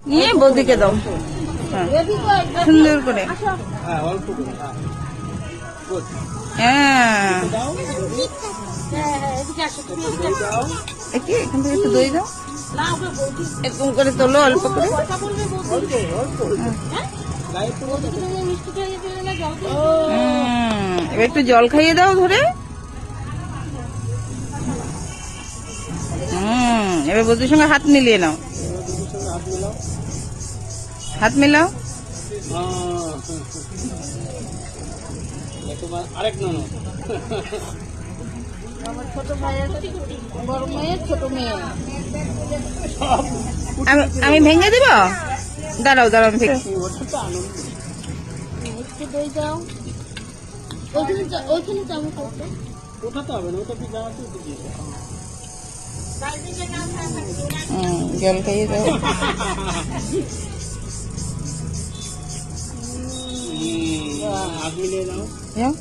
নিয়ে বৌদিকে দাও। হ্যাঁ, সুন্দর করে। হ্যাঁ, এখান থেকে একটু দই দাও, এরকম করে তোলো অল্প করে। এবার একটু জল খাইয়ে দাও ধরে। এবার বৌদির সঙ্গে হাত মিলিয়ে নাও, হাত মিলাও। আরেক ননদ, ছোট ভাইয়ের বড় মেয়ের ছোট মেয়ে। আমি ভেঙে দিব, দাঁড়াও দাঁড়াও, আমি ভেঙে। একটু দই দাও, ওইখানে চামচ করতে ওঠাতে হবে না, ওটা কি যা আছে ওটা দিয়ে দাও। জল খাইয়ে দাও। হাত মিলিয়ে দাও। যাও।